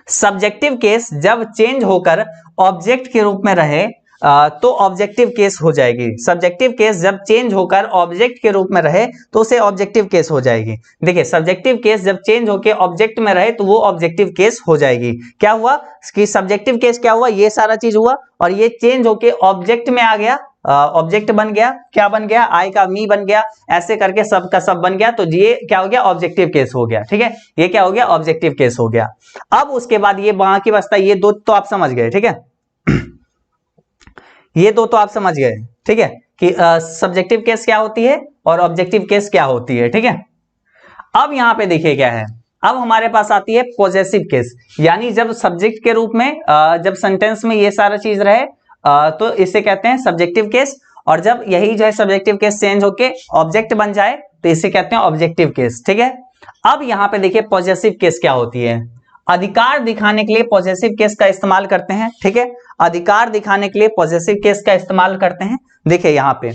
सब्जेक्टिव केस जब चेंज होकर ऑब्जेक्ट के रूप में रहे तो ऑब्जेक्टिव केस हो जाएगी। सब्जेक्टिव केस जब चेंज होकर ऑब्जेक्ट के रूप में रहे तो उसे ऑब्जेक्टिव केस हो जाएगी। देखिए सब्जेक्टिव केस जब चेंज होकर ऑब्जेक्ट में रहे तो वो ऑब्जेक्टिव केस हो जाएगी। क्या हुआ कि सब्जेक्टिव केस क्या हुआ, ये सारा चीज हुआ और ये चेंज होके ऑब्जेक्ट में आ गया, ऑब्जेक्ट बन गया, क्या बन गया, आई का मी बन गया, ऐसे करके सब का सब बन गया, तो ये क्या हो गया, ऑब्जेक्टिव केस हो गया, ठीक है। ये क्या हो गया, ऑब्जेक्टिव केस हो गया। अब उसके बाद ये बाकी बचता है, ये दो तो आप समझ गए, ठीक है, ये दो तो आप समझ गए, ठीक है, कि सब्जेक्टिव केस क्या होती है और ऑब्जेक्टिव केस क्या होती है, ठीक है। अब यहां पे देखिए क्या है, अब हमारे पास आती है पॉजेसिव केस, यानी जब सब्जेक्ट के रूप में जब सेंटेंस में ये सारा चीज रहे तो इसे कहते हैं सब्जेक्टिव केस, और जब यही जो है सब्जेक्टिव केस चेंज होके ऑब्जेक्ट बन जाए तो इसे कहते हैं ऑब्जेक्टिव केस, ठीक है। अब यहां पे देखिए पॉजेसिव केस क्या होती है, अधिकार दिखाने के लिए पॉजेसिव केस का इस्तेमाल करते हैं, ठीक है, अधिकार दिखाने के लिए पॉजेसिव केस का इस्तेमाल करते हैं। देखिए यहां पे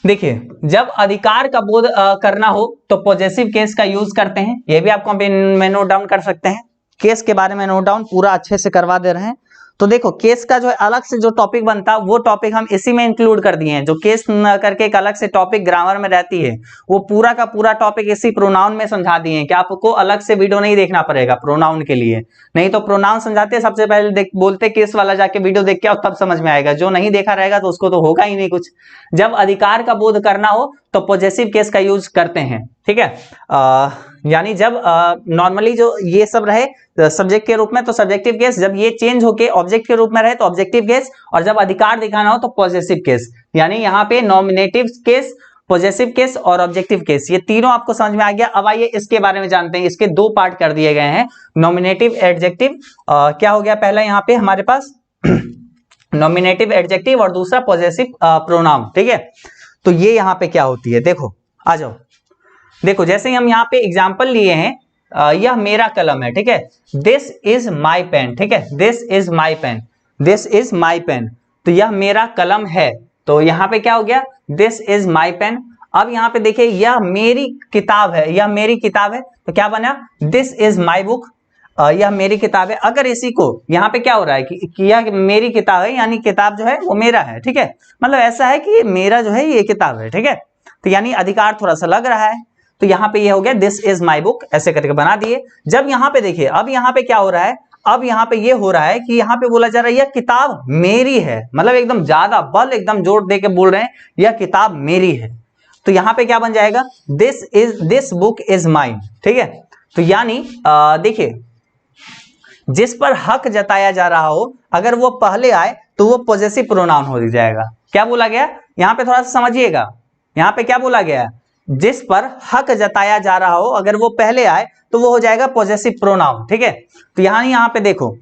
देखिए जब अधिकार का बोध करना हो तो पॉजेसिव केस का यूज करते हैं, ये भी आप कॉपी में नोट डाउन कर सकते हैं, केस के बारे में नोट डाउन पूरा अच्छे से करवा दे रहे हैं। तो देखो केस का जो है अलग से जो टॉपिक बनता है वो टॉपिक हम इसी में इंक्लूड कर दिए हैं, जो केस करके एक अलग से टॉपिक ग्रामर में रहती है वो पूरा का पूरा टॉपिक इसी प्रोनाउन में समझा दिए हैं कि आपको अलग से वीडियो नहीं देखना पड़ेगा प्रोनाउन के लिए, नहीं तो प्रोनाउन समझाते सबसे पहले बोलते केस वाला जाके वीडियो देख के और तब समझ में आएगा, जो नहीं देखा रहेगा तो उसको तो होगा ही नहीं कुछ। जब अधिकार का बोध करना हो तो पॉजेसिव केस का यूज करते हैं, ठीक है, यानी जब नॉर्मली जो ये सब रहे सब्जेक्ट के रूप में तो सब्जेक्टिव केस, जब ये चेंज होके ऑब्जेक्ट के रूप में रहे तो ऑब्जेक्टिव केस, और जब अधिकार दिखाना हो तो पॉजेसिव केस, यानी यहाँ पे नॉमिनेटिव केस, पॉजेसिव केस और ऑब्जेक्टिव केस, ये तीनों आपको समझ में आ गया। अब आइए इसके बारे में जानते हैं, इसके दो पार्ट कर दिए गए हैं, नॉमिनेटिव एडजेक्टिव, क्या हो गया पहला यहाँ पे हमारे पास नॉमिनेटिव एडजेक्टिव और दूसरा पॉजेसिव प्रोनाउन, ठीक है। तो ये यहाँ पे क्या होती है, देखो आ जाओ, देखो जैसे हम यहाँ पे एग्जाम्पल लिए हैं, यह मेरा कलम है, ठीक है, दिस इज माई पेन, ठीक है, this is my pen, this is my pen, तो यह मेरा कलम है, तो यहाँ पे क्या हो गया, दिस इज माई पेन। अब यहाँ पे देखिए यह मेरी किताब है, यह मेरी किताब है, तो क्या बना, दिस इज माई बुक, यह मेरी किताब है। अगर इसी को यहाँ पे क्या हो रहा है कि यह मेरी किताब है, यानी किताब जो है वो मेरा है, ठीक है, मतलब ऐसा है कि मेरा जो है ये किताब है, ठीक है, तो यानी अधिकार थोड़ा सा लग रहा है, तो यहाँ पे ये हो गया दिस इज माई बुक, ऐसे करके बना दिए। जब यहाँ पे देखिए अब यहाँ पे क्या हो रहा है, अब यहाँ पे ये हो रहा है कि यहाँ पे बोला जा रहा है यह किताब मेरी है, मतलब एकदम ज्यादा बल एकदम जोर दे के बोल रहे हैं यह किताब मेरी है, तो यहाँ पे क्या बन जाएगा, दिस बुक इज माइन, ठीक है। तो यानी देखिए जिस पर हक जताया जा रहा हो अगर वो पहले आए तो वो पॉजेसिव प्रोनाउन हो जाएगा। क्या बोला गया यहाँ पे, थोड़ा सा समझिएगा, यहाँ पे क्या बोला गया, जिस पर हक जताया जा रहा हो अगर वो पहले आए तो वो हो जाएगा पॉजेसिव प्रोनाउन, ठीक है। तो यहाँ पे देखो,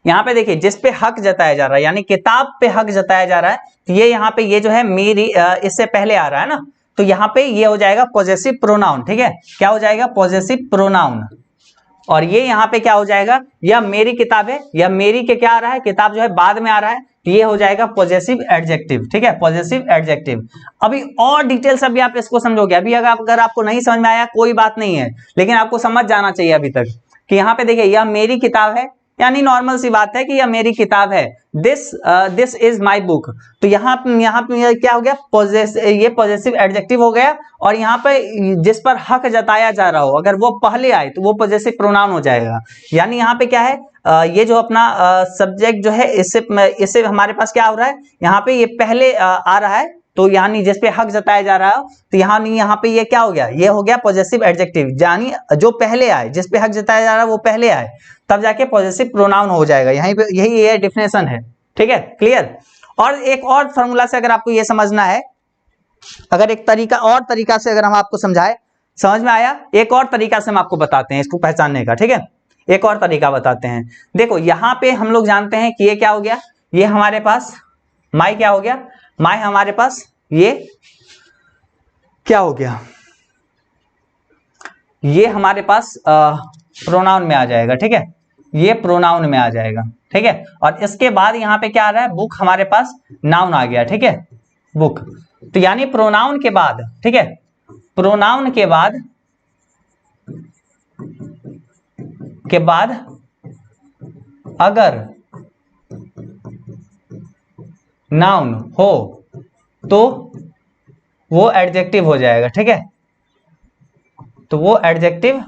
यहाँ पे देखिए जिस पे हक जताया जा रहा है यानी किताब पे हक जताया जा रहा है, तो ये यहाँ पे ये जो है मेरी इससे पहले आ रहा है ना, तो यहाँ पे ये हो जाएगा पॉजेसिव प्रोनाउन, ठीक है, क्या हो जाएगा, पॉजेसिव प्रोनाउन। और ये यहाँ पे क्या हो जाएगा, यह मेरी किताब है, यह मेरी के क्या आ रहा है, किताब जो है बाद में आ रहा है, तो ये हो जाएगा पॉजेसिव एडजेक्टिव, ठीक है, पॉजेसिव एडजेक्टिव। अभी और डिटेल्स अभी आप इसको समझोगे, अभी अगर आपको नहीं समझ में आया कोई बात नहीं है, लेकिन आपको समझ जाना चाहिए अभी तक कि यहाँ पे देखिए यह मेरी किताब है, यानी नॉर्मल सी बात है कि यह मेरी किताब है, दिस इज माई बुक, तो यहाँ पे क्या हो गया, ये पॉजेसिव एडजेक्टिव हो गया, और यहाँ पे जिस पर हक जताया जा रहा हो अगर वो पहले आए तो वो पॉजेसिव प्रोनाउन हो जाएगा। यानी यहाँ पे क्या है, ये जो अपना सब्जेक्ट जो है इससे हमारे पास क्या हो रहा है, यहाँ पे ये पहले आ रहा है, तो यानी जिस पे हक जताया जा रहा हो, तो यहाँ पे ये क्या हो गया, ये हो गया पॉजेसिव एडजेक्टिव, यानी जो पहले आए, जिस पे हक जताया जा रहा है वो पहले आए, तब जाके पॉजेसिव प्रोनाउन हो जाएगा। यहीं पे यही ये डिफिनेशन है, ठीक है, क्लियर। और एक और फॉर्मूला से अगर आपको ये समझना है, अगर एक तरीका से अगर हम आपको समझाए, समझ में आया, एक और तरीका से हम आपको बताते हैं इसको पहचानने का, ठीक है, एक और तरीका बताते हैं। देखो यहाँ पे हम लोग जानते हैं कि ये क्या हो गया, ये हमारे पास माई क्या हो गया, माई हमारे पास ये क्या हो गया, ये हमारे पास प्रोनाउन में आ जाएगा, ठीक है, ये प्रोनाउन में आ जाएगा, ठीक है। और इसके बाद यहाँ पे क्या आ रहा है, बुक हमारे पास नाउन आ गया, ठीक है, बुक। तो यानी प्रोनाउन के बाद, ठीक है, प्रोनाउन के बाद अगर नाउन हो तो वो एडजेक्टिव हो जाएगा, ठीक है, तो वो एडजेक्टिव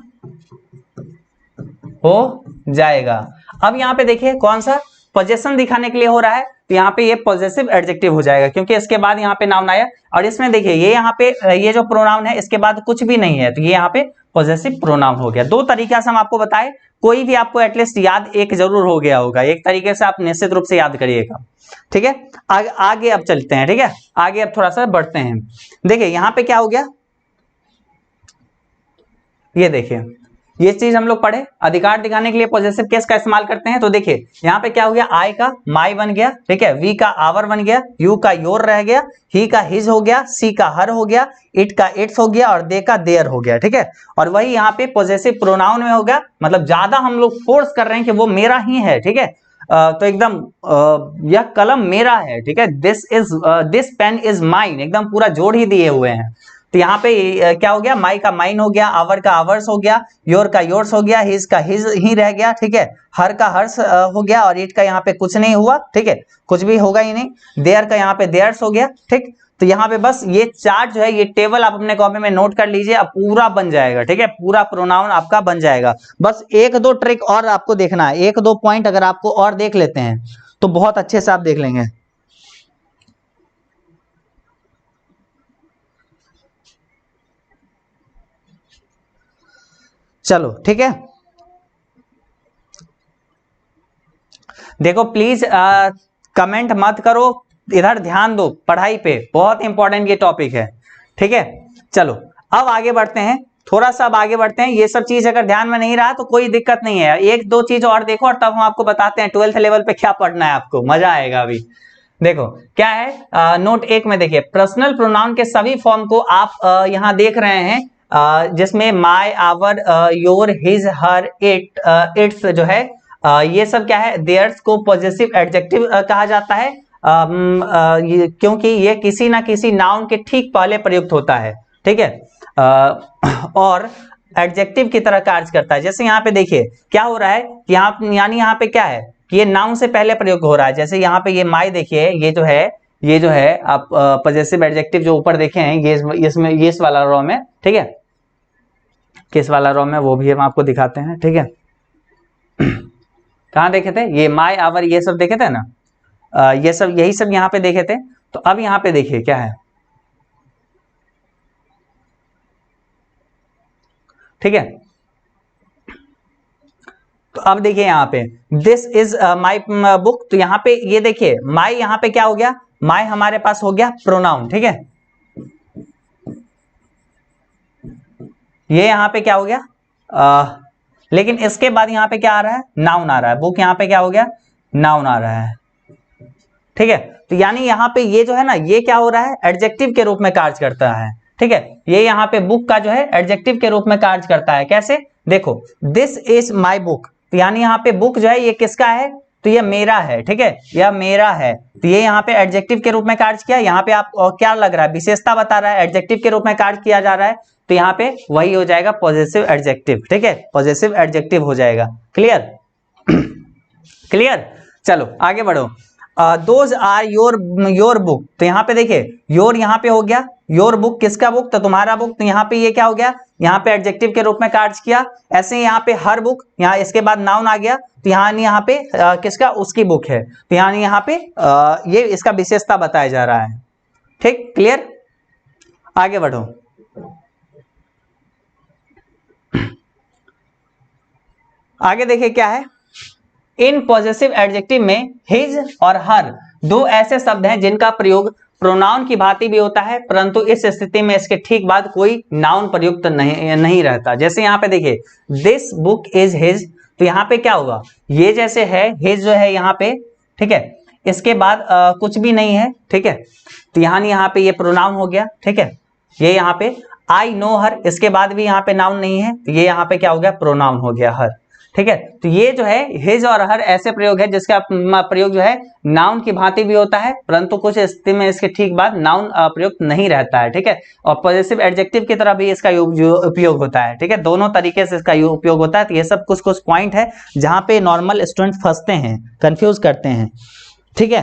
हो जाएगा। अब यहाँ पे देखिए कौन सा पोजेशन दिखाने के लिए हो रहा है, तो यहाँ पे ये पॉजेसिव एडजेक्टिव हो जाएगा, क्योंकि इसके बाद यहाँ पे नाउन आया, और इसमें देखिए ये यहाँ पे ये जो प्रोनाउन है इसके बाद कुछ भी नहीं है, तो ये यहाँ पे पॉजेसिव प्रोनाउन हो गया। दो तरीका से हम आपको बताए, कोई भी आपको एटलीस्ट याद एक जरूर हो गया होगा, एक तरीके से आप निश्चित रूप से याद करिएगा, ठीक है। आगे अब चलते हैं, ठीक है, आगे अब थोड़ा सा बढ़ते हैं। देखिए यहाँ पे क्या हो गया, ये देखिए ये चीज हम लोग पढ़े, अधिकार दिखाने के लिए पॉजेसिव केस का इस्तेमाल करते हैं। तो देखिए यहाँ पे क्या हो गया, आई का माई बन गया, ठीक है, वी का आवर बन गया, यू का योर रह गया, ही का हिज हो गया, सी का हर हो गया, इट का इट्स हो गया, और दे का देयर हो गया, ठीक है। और वही यहाँ पे पॉजेसिव प्रोनाउन में हो गया, मतलब ज्यादा हम लोग फोर्स कर रहे हैं कि वो मेरा ही है, ठीक है। तो एकदम यह कलम मेरा है, ठीक है, दिस पेन इज माइन, एकदम पूरा जोड़ ही दिए हुए हैं। तो यहाँ पे क्या हो गया, माई का माइन हो गया, आवर का आवर्स हो गया, योर का योर्स हो गया, हिज का हिज ही रह गया, ठीक है, हर का हर्स हो गया, और इट का यहाँ पे कुछ नहीं हुआ, ठीक है, कुछ भी होगा ही नहीं, देयर का यहाँ पे देयर्स हो गया, ठीक। तो यहाँ पे बस ये चार्ट जो है, ये टेबल आप अपने कॉपी में नोट कर लीजिए, अब पूरा बन जाएगा, ठीक है, पूरा प्रोनाउन आपका बन जाएगा। बस एक दो ट्रिक और आपको देखना है, एक दो पॉइंट अगर आपको और देख लेते हैं तो बहुत अच्छे से आप देख लेंगे। चलो ठीक है, देखो प्लीज कमेंट मत करो, इधर ध्यान दो पढ़ाई पे, बहुत इंपॉर्टेंट ये टॉपिक है, ठीक है। चलो अब आगे बढ़ते हैं, थोड़ा सा अब आगे बढ़ते हैं। ये सब चीज अगर ध्यान में नहीं रहा तो कोई दिक्कत नहीं है, एक दो चीज और देखो और तब हम आपको बताते हैं 12th लेवल पे क्या पढ़ना है, आपको मजा आएगा। अभी देखो क्या है, नोट 1 में देखिए, पर्सनल प्रोनाउन के सभी फॉर्म को आप यहाँ देख रहे हैं, जिसमें my, our, your, his, her, it, its जो है, ये सब क्या है, देयर्स को पॉजेसिव एडजेक्टिव कहा जाता है, क्योंकि ये किसी ना किसी नाउन के ठीक पहले प्रयुक्त होता है, ठीक है, और एडजेक्टिव की तरह कार्य करता है। जैसे यहाँ पे देखिए क्या हो रहा है, यानी यहाँ पे क्या है कि ये नाउन से पहले प्रयोग हो रहा है। जैसे यहाँ पे ये माई देखिए, ये जो है आप पॉजेसिव एडजेक्टिव जो ऊपर देखे हैं, ये इसमें ये इस वाला रो में, ठीक है, किस वाला रो में वो भी हम आपको दिखाते हैं, ठीक है। कहाँ देखे थे, ये माई, आवर, ये सब देखे थे ना, ये सब यही सब यहाँ पे देखे थे। तो अब यहाँ पे देखिए क्या है, ठीक है। तो अब देखिए यहाँ पे दिस इज माई बुक, तो यहाँ पे ये देखिए माई, यहाँ पे क्या हो गया, माई हमारे पास हो गया प्रोनाउन, ठीक है, ये यहाँ पे क्या हो गया, लेकिन इसके बाद यहाँ पे क्या आ रहा है, नाउन आ रहा है, बुक यहाँ पे क्या हो गया, नाउन आ रहा है, ठीक है। तो यानी यहाँ पे ये जो है ना, ये क्या हो रहा है, एडजेक्टिव के रूप में कार्य करता है, ठीक है, ये यहाँ पे बुक का जो है एडजेक्टिव के रूप में कार्य करता है। कैसे, देखो दिस इज माई बुक, तो यानी यहाँ पे बुक जो है ये किसका है, तो ये मेरा है, ठीक है, यह मेरा है, तो ये यहाँ पे एडजेक्टिव के रूप में कार्य किया। यहाँ पे आप क्या लग रहा है, विशेषता बता रहा है, एडजेक्टिव के रूप में कार्य किया जा रहा है, तो यहाँ पे वही हो जाएगा पॉजेसिव एडजेक्टिव, ठीक है, पॉजेसिव एडजेक्टिव हो जाएगा। क्लियर क्लियर, चलो आगे बढ़ो। दोज आर योर बुक, तो यहाँ पे देखिए योर यहाँ पे हो गया, योर बुक किसका बुक, तो तुम्हारा बुक, तो यहाँ पे ये क्या हो गया, यहाँ पे एडजेक्टिव के रूप में कार्य किया। ऐसे ही यहाँ पे हर बुक, यहाँ इसके बाद नाउन आ गया, तो यहाँ पे किसका, उसकी बुक है, तो यहाँ पे ये इसका विशेषता बताया जा रहा है, ठीक, क्लियर, आगे बढ़ो। आगे देखिए क्या है, इन पॉजेसिव एडजेक्टिव में हिज और हर दो ऐसे शब्द हैं जिनका प्रयोग प्रोनाउन की भांति भी होता है, परंतु इस स्थिति में इसके ठीक बाद कोई नाउन प्रयुक्त नहीं रहता। जैसे यहाँ पे देखिए, दिस बुक इज हिज, तो यहाँ पे क्या होगा, ये जैसे है, हिज जो है यहाँ पे, ठीक है, इसके बाद कुछ भी नहीं है, ठीक है, तो यहाँ पे ये प्रोनाउन हो गया, ठीक है। ये यहाँ पे आई नो हर, इसके बाद भी यहाँ पे नाउन नहीं है, तो ये यहाँ पे क्या हो गया, प्रोनाउन हो गया हर, ठीक है। तो ये जो है हिज और हर ऐसे प्रयोग है जिसका प्रयोग जो है नाउन की भांति भी होता है, परंतु कुछ स्थिति में इसके ठीक बाद नाउन प्रयुक्त नहीं रहता है, ठीक है। और पॉजेसिव एडजेक्टिव की तरह भी इसका उपयोग होता है, ठीक है, दोनों तरीके से इसका उपयोग होता है। तो ये सब कुछ कुछ पॉइंट है जहां पे नॉर्मल स्टूडेंट फंसते हैं, कंफ्यूज करते हैं, ठीक है।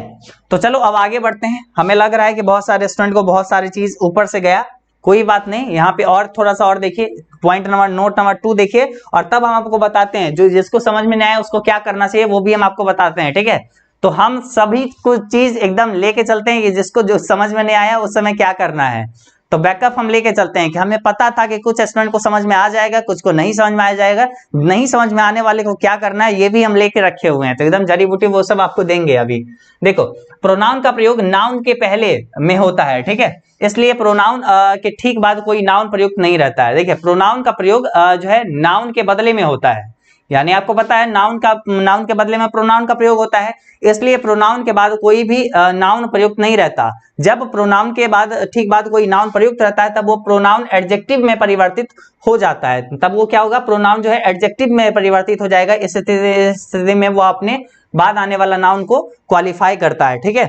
तो चलो अब आगे बढ़ते हैं। हमें लग रहा है कि बहुत सारे स्टूडेंट को बहुत सारी चीज ऊपर से गया, कोई बात नहीं, यहाँ पे और थोड़ा सा और देखिए, पॉइंट नोट नंबर 2 देखिए, और तब हम आपको बताते हैं जो जिसको समझ में नहीं आया उसको क्या करना चाहिए, वो भी हम आपको बताते हैं, ठीक है। तो हम सभी कुछ चीज एकदम लेके चलते हैं कि जिसको जो समझ में नहीं आया उस समय क्या करना है। तो बैकअप हम लेके चलते हैं कि हमें पता था कि कुछ स्टूडेंट को समझ में आ जाएगा, कुछ को नहीं समझ में आ जाएगा, नहीं समझ में आने वाले को क्या करना है ये भी हम लेके रखे हुए हैं। तो एकदम जड़ी बूटी वो सब आपको देंगे। अभी देखो, प्रोनाउन का प्रयोग नाउन के पहले में होता है, ठीक है, इसलिए प्रोनाउन के ठीक बाद कोई नाउन प्रयुक्त नहीं रहता है। देखिए, प्रोनाउन का प्रयोग जो है नाउन के बदले में होता है, यानी आपको पता है नाउन के बदले में प्रोनाउन का प्रयोग होता है, इसलिए प्रोनाउन के बाद कोई भी नाउन प्रयुक्त नहीं रहता। जब प्रोनाउन के बाद ठीक बाद कोई नाउन प्रयुक्त रहता है तब वो प्रोनाउन एडजेक्टिव में परिवर्तित हो जाता है। तब वो क्या होगा, प्रोनाउन जो है एडजेक्टिव में परिवर्तित हो जाएगा। इस स्थिति में वो अपने बाद आने वाला नाउन को क्वालिफाई करता है, ठीक है,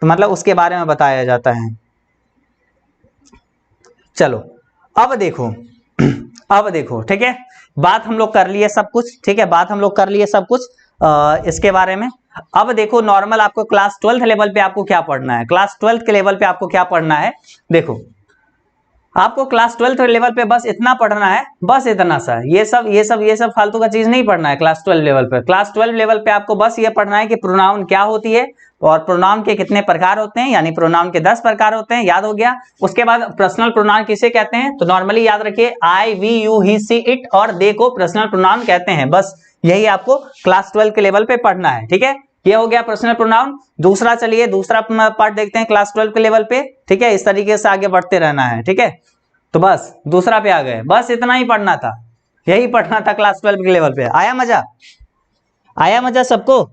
तो मतलब उसके बारे में बताया जाता है। चलो अब देखो, ठीक है, बात हम लोग कर लिए सब कुछ, ठीक है, बात हम लोग कर लिए सब कुछ इसके बारे में। अब देखो, नॉर्मल आपको क्लास 12th लेवल पे आपको क्या पढ़ना है, क्लास 12th के लेवल पे आपको क्या पढ़ना है। देखो, आपको क्लास 12th लेवल पे बस इतना पढ़ना है, बस इतना सा, ये सब फालतू का चीज नहीं पढ़ना है। क्लास 12 लेवल पे, क्लास 12 लेवल पे आपको बस ये पढ़ना है कि प्रोनाउन क्या होती है और प्रोनाउन के कितने प्रकार होते हैं, यानी प्रोनाउन के 10 प्रकार होते हैं, याद हो गया। उसके बाद पर्सनल प्रोनाउन किसे कहते हैं, तो नॉर्मली याद रखिए, I, we, you, he, she, it और दे को पर्सनल प्रोनाउन कहते हैं। बस यही आपको क्लास 12 के लेवल पे पढ़ना है, ठीक है। ये हो गया पर्सनल प्रोनाउन। दूसरा, चलिए दूसरा पार्ट देखते हैं क्लास 12 के लेवल पे, ठीक है, इस तरीके से आगे बढ़ते रहना है, ठीक है। तो बस दूसरा पे आ गए, बस इतना ही पढ़ना था, यही पढ़ना था क्लास 12 के लेवल पे। आया मजा सबको?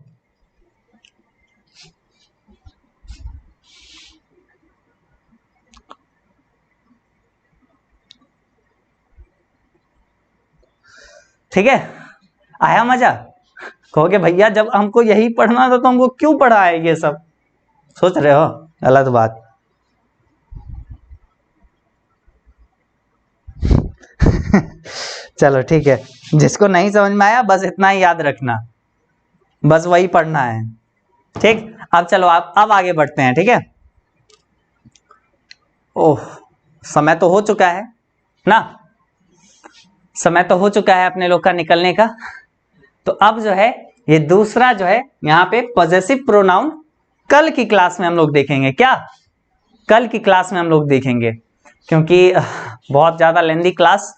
ठीक है, आया मजा? कहोगे भैया जब हमको यही पढ़ना था तो हमको क्यों पढ़ा है ये सब, सोच रहे हो, गलत बात। चलो ठीक है, जिसको नहीं समझ में आया बस इतना ही याद रखना, बस वही पढ़ना है, ठीक। अब चलो अब आगे बढ़ते हैं, ठीक है। ओह, समय तो हो चुका है ना, समय तो हो चुका है अपने लोग का निकलने का। तो अब जो है ये दूसरा जो है यहाँ पे पॉजेसिव प्रोनाउन कल की क्लास में हम लोग देखेंगे। क्या कल की क्लास में हम लोग देखेंगे, क्योंकि बहुत ज्यादा लेंदी क्लास,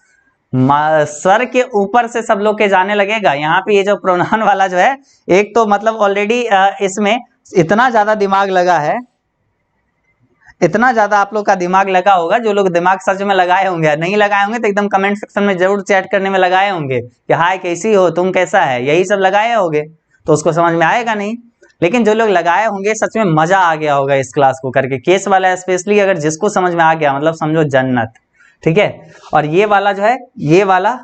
सर के ऊपर से सब लोग के जाने लगेगा। यहाँ पे ये जो प्रोनाउन वाला जो है, एक तो मतलब ऑलरेडी इसमें इतना ज्यादा दिमाग लगा है, इतना ज्यादा आप लोग का दिमाग लगा होगा। जो लोग दिमाग सच में लगाए होंगे, नहीं लगाए होंगे तो एकदम कमेंट सेक्शन में जरूर चैट करने में लगाए होंगे कि हाय कैसी हो तुम, कैसा है, यही सब लगाए होंगे, तो उसको समझ में आएगा नहीं। लेकिन जो लोग लगाए होंगे सच में मजा आ गया होगा इस क्लास को करके। केस वाला स्पेशली अगर जिसको समझ में आ गया, मतलब समझो जन्नत, ठीक है। और ये वाला जो है, ये वाला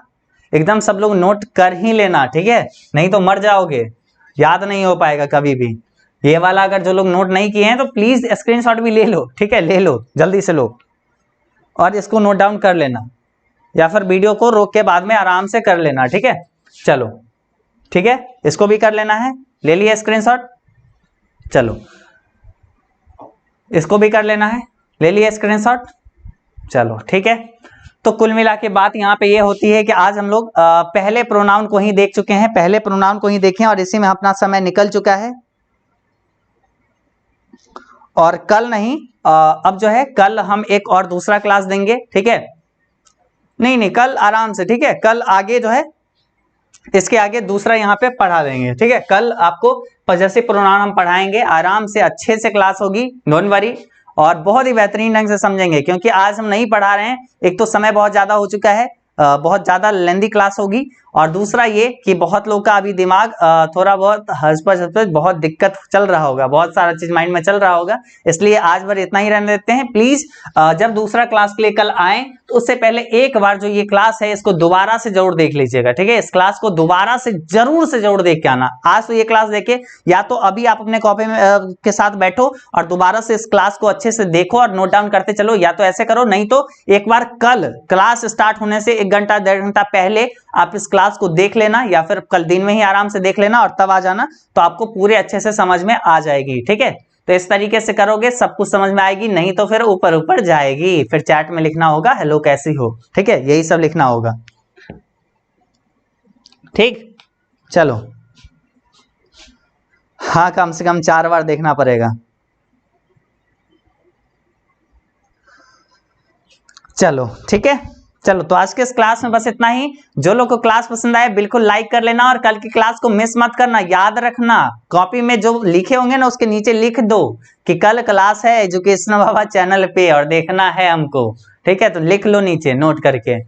एकदम सब लोग नोट कर ही लेना, ठीक है, नहीं तो मर जाओगे, याद नहीं हो पाएगा कभी भी। ये वाला अगर जो लोग नोट नहीं किए हैं तो प्लीज स्क्रीनशॉट भी ले लो, ठीक है, ले लो, जल्दी से लो और इसको नोट डाउन कर लेना, या फिर वीडियो को रोक के बाद में आराम से कर लेना, ठीक है। चलो ठीक है, इसको भी कर लेना है, ले लिया स्क्रीनशॉट, चलो इसको भी कर लेना है, ले लिया स्क्रीनशॉट, चलो ठीक है। तो कुल मिला के बात यहाँ पे ये होती है कि आज हम लोग पहले प्रोनाउन को ही देख चुके हैं, पहले प्रोनाउन को ही देखें और इसी में अपना समय निकल चुका है। और कल नहीं, अब जो है कल हम एक और दूसरा क्लास देंगे, ठीक है। नहीं कल आराम से, ठीक है, कल आगे जो है इसके आगे दूसरा यहाँ पे पढ़ा देंगे, ठीक है। कल आपको पॉजेसिव प्रोनाउन हम पढ़ाएंगे, आराम से अच्छे से क्लास होगी, डोंट वरी, और बहुत ही बेहतरीन ढंग से समझेंगे, क्योंकि आज हम नहीं पढ़ा रहे हैं। एक तो समय बहुत ज्यादा हो चुका है, बहुत ज्यादा लेंदी क्लास होगी, और दूसरा ये कि बहुत लोग का अभी दिमाग थोड़ा बहुत हसपस बहुत दिक्कत चल रहा होगा, बहुत सारा चीज माइंड में चल रहा होगा, इसलिए आज भर इतना ही रहने देते हैं। प्लीज जब दूसरा क्लास के लिए कल आए तो उससे पहले एक बार जो ये क्लास है इसको दोबारा से जरूर देख लीजिएगा, ठीक है। इस क्लास को दोबारा से जरूर देख के आना। आज तो ये क्लास देखे, या तो अभी आप अपने कॉपी में के साथ बैठो और दोबारा से इस क्लास को अच्छे से देखो और नोट डाउन करते चलो, या तो ऐसे करो, नहीं तो एक बार कल क्लास स्टार्ट होने से 1 घंटा 1.5 घंटा पहले आप इस क्लास को देख लेना, या फिर कल दिन में ही आराम से देख लेना और तब आ जाना, तो आपको पूरे अच्छे से समझ में आ जाएगी, ठीक है। तो इस तरीके से करोगे सब कुछ समझ में आएगी, नहीं तो फिर ऊपर ऊपर जाएगी, फिर चैट में लिखना होगा हेलो कैसी हो, ठीक है, यही सब लिखना होगा, ठीक। चलो हाँ, कम से कम 4 बार देखना पड़ेगा। चलो ठीक है, चलो तो आज के इस क्लास में बस इतना ही। जो लोग को क्लास पसंद आए बिल्कुल लाइक कर लेना, और कल की क्लास को मिस मत करना। याद रखना, कॉपी में जो लिखे होंगे ना उसके नीचे लिख दो कि कल क्लास है एजुकेशन बाबा चैनल पे और देखना है हमको, ठीक है। तो लिख लो नीचे नोट करके।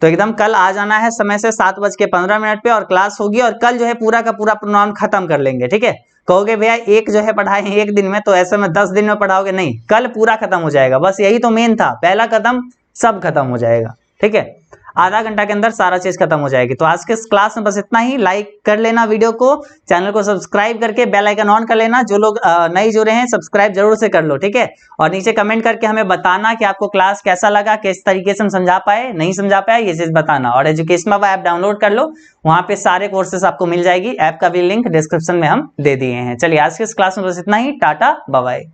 तो एकदम कल आ जाना है समय से 7:15 पे, और क्लास होगी, और कल जो है पूरा का पूरा प्रोग्राम खत्म कर लेंगे, ठीक है। कहोगे भैया एक जो है पढ़ाए हैं 1 दिन में, तो ऐसे में 10 दिन में पढ़ाओगे, नहीं, कल पूरा खत्म हो जाएगा। बस यही तो मेन था, पहला कदम, सब खत्म हो जाएगा, ठीक है। आधा घंटा के अंदर सारा चीज खत्म हो जाएगी। तो आज के इस क्लास में बस इतना ही। लाइक कर लेना वीडियो को, चैनल को सब्सक्राइब करके बेल आइकन ऑन कर लेना। जो लोग नए जुड़े हैं सब्सक्राइब जरूर से कर लो, ठीक है। और नीचे कमेंट करके हमें बताना कि आपको क्लास कैसा लगा, किस तरीके से हम समझा पाए, नहीं समझा पाए, ये चीज बताना। और एजुकेशन बाबा ऐप डाउनलोड कर लो, वहां पे सारे कोर्सेस आपको मिल जाएगी। ऐप का भी लिंक डिस्क्रिप्शन में हम दे दिए हैं। चलिए आज के इस क्लास में बस इतना ही। Tata bye bye.